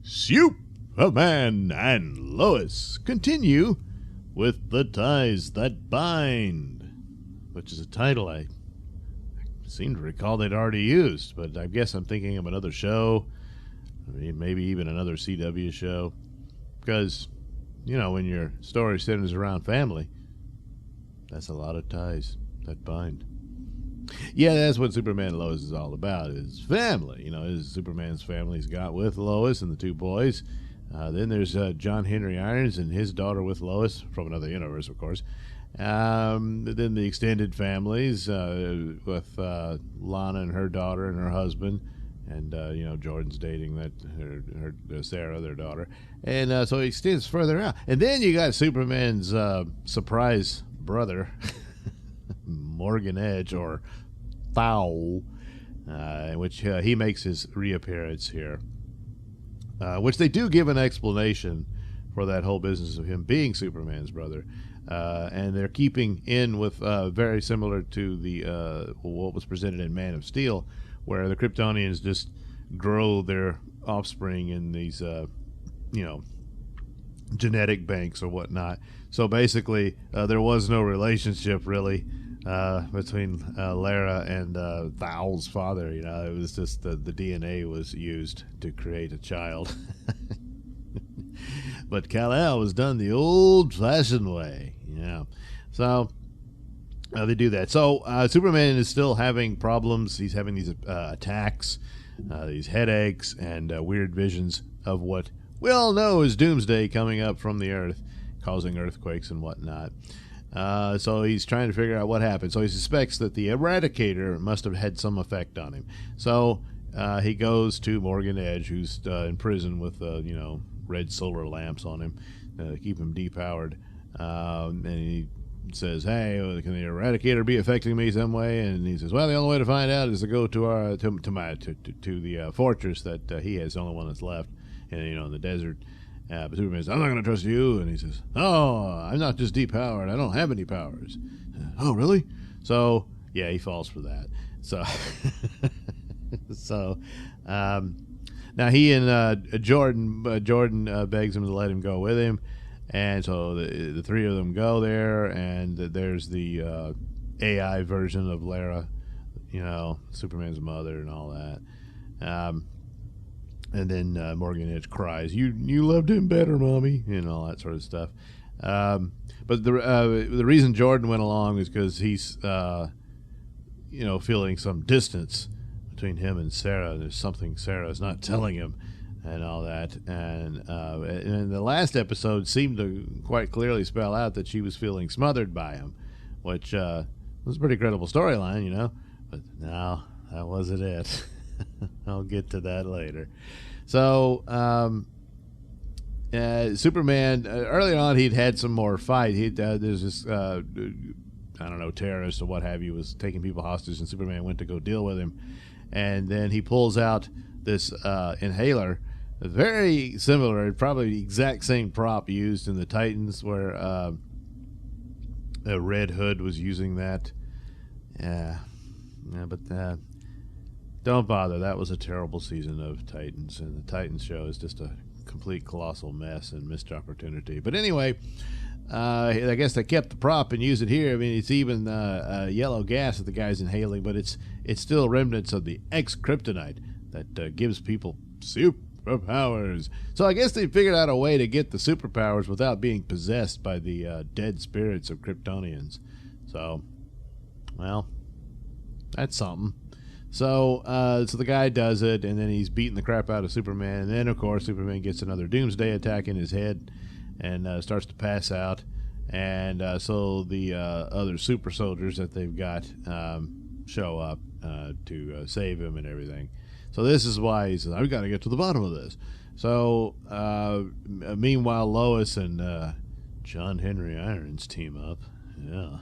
Superman and Lois continue with The Ties That Bind, which is a title I seem to recall they'd already used, but I guess I'm thinking of another show, maybe even another CW show, because, you know, when your story centers around family, that's a lot of ties that bind. Yeah, that's what Superman and Lois is all about, is family. You know, is Superman's family's got with Lois and the two boys. Then there's John Henry Irons and his daughter with Lois, from another universe, of course. Then the extended families with Lana and her daughter and her husband. And, you know, Jordan's dating her Sarah, their daughter. And so he extends further out. And then you got Superman's surprise brother, Morgan Edge, or Fowl, in which he makes his reappearance here, which they do give an explanation for that whole business of him being Superman's brother, and they're keeping in with very similar to the what was presented in Man of Steel, where the Kryptonians just grow their offspring in these you know, genetic banks or whatnot. So basically there was no relationship really between Lara and Thowl's father. You know, it was just the DNA was used to create a child. But Kal-El was done the old-fashioned way. Yeah, so they do that. So Superman is still having problems. He's having these attacks, these headaches, and weird visions of what we all know is doomsday coming up from the Earth, causing earthquakes and whatnot. So he's trying to figure out what happened. So he suspects that the Eradicator must have had some effect on him. So he goes to Morgan Edge, who's in prison with, you know, red solar lamps on him to keep him depowered. And he says, "Hey, can the Eradicator be affecting me some way?" And he says, "Well, the only way to find out is to go to our to the fortress that he has, the only one that's left, and you know, in the desert." But Superman says, "I'm not going to trust you." And he says, "Oh, I'm not just depowered. I don't have any powers." "Oh, really?" So, yeah, he falls for that. So, now he and Jordan begs him to let him go with him. And so the three of them go there, and there's the AI version of Lara, you know, Superman's mother and all that. And then Morgan Edge cries, "You loved him better, Mommy," and all that sort of stuff. But the reason Jordan went along is because he's, you know, feeling some distance between him and Sarah. There's something Sarah's not telling him and all that. And the last episode seemed to quite clearly spell out that she was feeling smothered by him, which was a pretty credible storyline, you know. But no, that wasn't it. I'll get to that later. So Superman, early on he'd had some more fight. There's this I don't know, terrorist or what have you, was taking people hostage, and Superman went to go deal with him. And then he pulls out this inhaler, very similar, probably the exact same prop used in the Titans, where Red Hood was using that. But don't bother. That was a terrible season of Titans, and the Titans show is just a complete colossal mess and missed opportunity. But anyway, I guess they kept the prop and used it here. I mean, it's even yellow gas that the guy's inhaling, but it's still remnants of the X-Kryptonite that gives people superpowers. So I guess they figured out a way to get the superpowers without being possessed by the dead spirits of Kryptonians. So, well, that's something. So the guy does it, and then he's beating the crap out of Superman. And then, of course, Superman gets another doomsday attack in his head and starts to pass out. And so the other super soldiers that they've got show up to save him and everything. So this is why he says, "I've got to get to the bottom of this." So meanwhile, Lois and John Henry Irons team up. Yeah.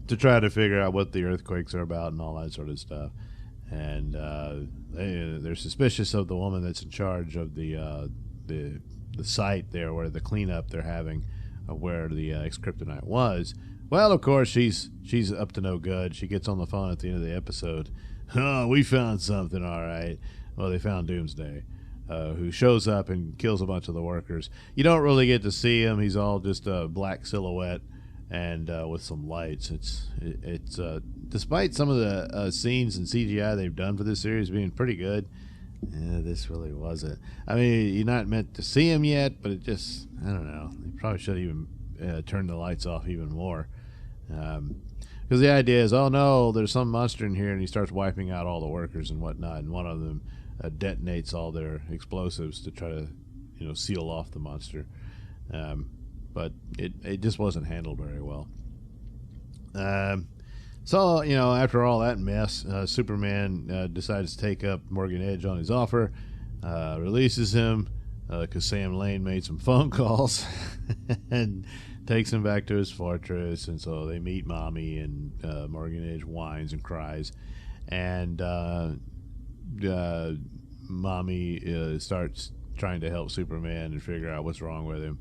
To try to figure out what the earthquakes are about and all that sort of stuff. And they're suspicious of the woman that's in charge of the site there, where the cleanup they're having of where the X-Kryptonite was. Well, of course, she's up to no good. She gets on the phone at the end of the episode. Oh, we found something, all right. Well, they found Doomsday, who shows up and kills a bunch of the workers. You don't really get to see him. He's all just a black silhouette and with some lights. It's despite some of the scenes and CGI they've done for this series being pretty good, this really wasn't. I mean, you're not meant to see him yet, but it just, I don't know. They probably should have even turned the lights off even more. Because the idea is, oh no, there's some monster in here, and he starts wiping out all the workers and whatnot, and one of them detonates all their explosives to try to, seal off the monster. But it just wasn't handled very well. So, after all that mess, Superman decides to take up Morgan Edge on his offer, releases him, because Sam Lane made some phone calls, and takes him back to his fortress. And so they meet Mommy, and Morgan Edge whines and cries. And Mommy starts trying to help Superman and figure out what's wrong with him.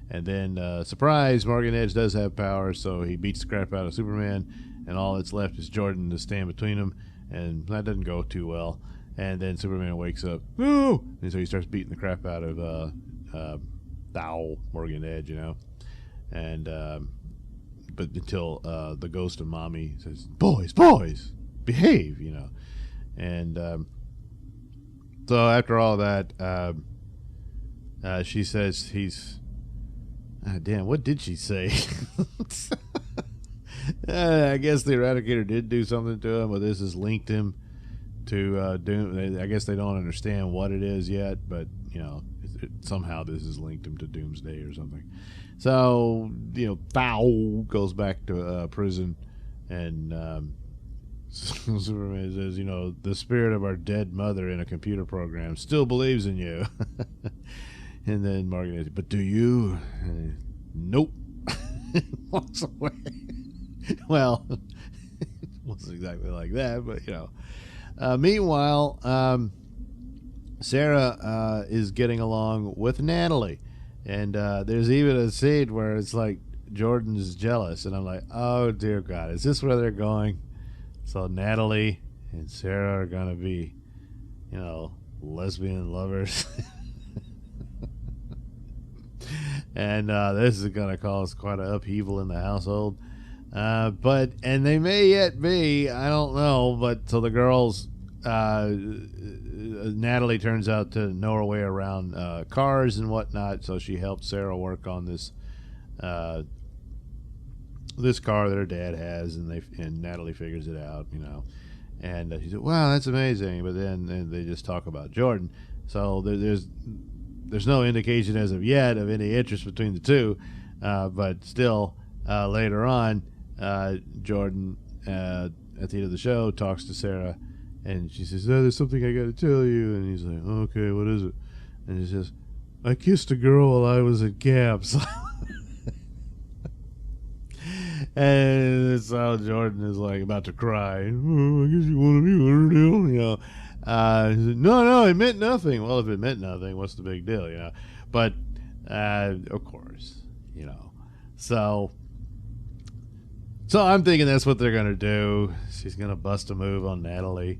And then, surprise, Morgan Edge does have power, so he beats the crap out of Superman, and all that's left is Jordan to stand between them, and that doesn't go too well. And then Superman wakes up, no! And so he starts beating the crap out of Morgan Edge, and but until the ghost of Mommy says, boys, behave, and so after all that, she says he's, damn, what did she say? I guess the Eradicator did do something to him, but this has linked him to Doom. I guess they don't understand what it is yet, but somehow this has linked him to Doomsday or something. So Thao goes back to prison, and Superman says, the spirit of our dead mother in a computer program still believes in you. And then Morgan says, but do you? Nope. Walks away. Well, it wasn't exactly like that, but meanwhile, Sarah is getting along with Natalie, and there's even a scene where it's like Jordan's jealous, and I'm like, oh dear God, is this where they're going? So Natalie and Sarah are gonna be, lesbian lovers. And this is going to cause quite an upheaval in the household. And they may yet be, I don't know, but so the girls, Natalie turns out to know her way around cars and whatnot, so she helps Sarah work on this this car that her dad has, and Natalie figures it out, and she said, wow, that's amazing, but then they just talk about Jordan. So there's no indication as of yet of any interest between the two, but still, later on, Jordan, at the end of the show, talks to Sarah, and she says, there's something I got to tell you. And he's like, okay, what is it? And he says, I kissed a girl while I was at camps. And so Jordan is like about to cry. I guess you want to be her, he said, no, it meant nothing. Well, if it meant nothing, what's the big deal, But, of course, So I'm thinking that's what they're going to do. She's going to bust a move on Natalie.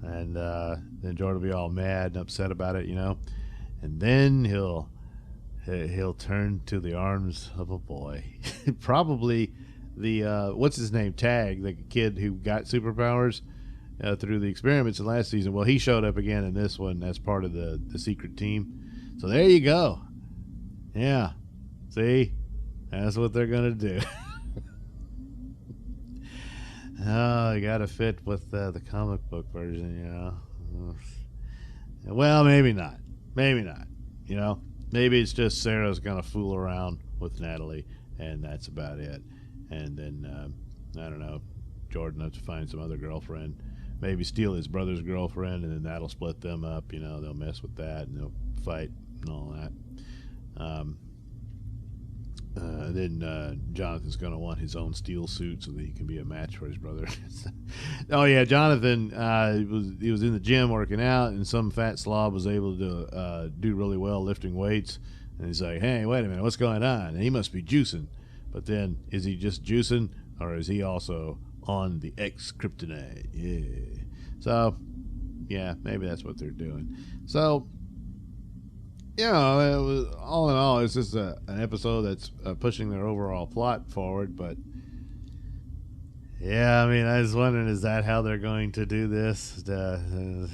And then Jordan will be all mad and upset about it, And then he'll turn to the arms of a boy. Probably the, what's his name, Tag, the kid who got superpowers. Through the experiments in last season. Well, he showed up again in this one as part of the secret team. So there you go. Yeah. See? That's what they're going to do. Oh, you got to fit with the comic book version, Well, maybe not. Maybe not. Maybe it's just Sarah's going to fool around with Natalie, and that's about it. And then, I don't know, Jordan has to find some other girlfriend. Maybe steal his brother's girlfriend, and then that'll split them up. They'll mess with that, and they'll fight and all that. Then Jonathan's going to want his own steel suit so that he can be a match for his brother. Oh, yeah, Jonathan, he was in the gym working out, and some fat slob was able to do really well lifting weights. And he's like, hey, wait a minute, what's going on? And he must be juicing. But then, is he just juicing, or is he also on the X kryptonite? Yeah. So, yeah, maybe that's what they're doing. So, you know, it was, all in all, it's just an episode that's pushing their overall plot forward. But, yeah, I mean, I was wondering, is that how they're going to do this? There's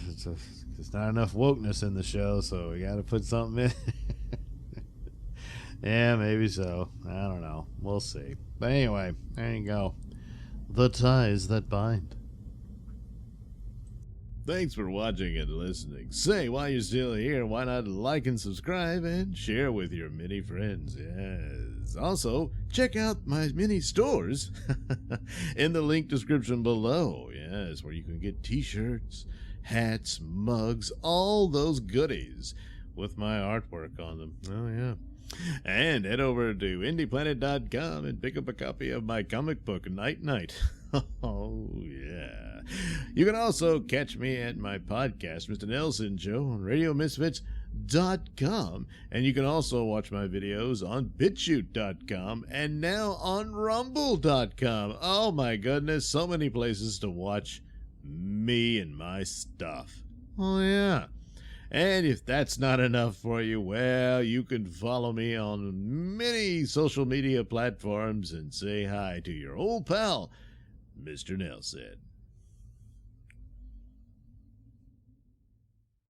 not enough wokeness in the show, so we got to put something in. Yeah, maybe so. I don't know. We'll see. But anyway, there you go. The ties that bind. Thanks for watching and listening. Say, while you're still here, why not like and subscribe and share with your many friends? Yes. Also, check out my mini stores in the link description below. Yes, where you can get t-shirts, hats, mugs, all those goodies with my artwork on them. Oh, yeah. And head over to indieplanet.com and pick up a copy of my comic book, Night Night. Oh, yeah. You can also catch me at my podcast, Mr Nailsin Show, on RadioMisfits.com. And you can also watch my videos on BitChute.com and now on Rumble.com. Oh, my goodness. So many places to watch me and my stuff. Oh, yeah. And if that's not enough for you, well, you can follow me on many social media platforms and say hi to your old pal, Mr. Nailsin.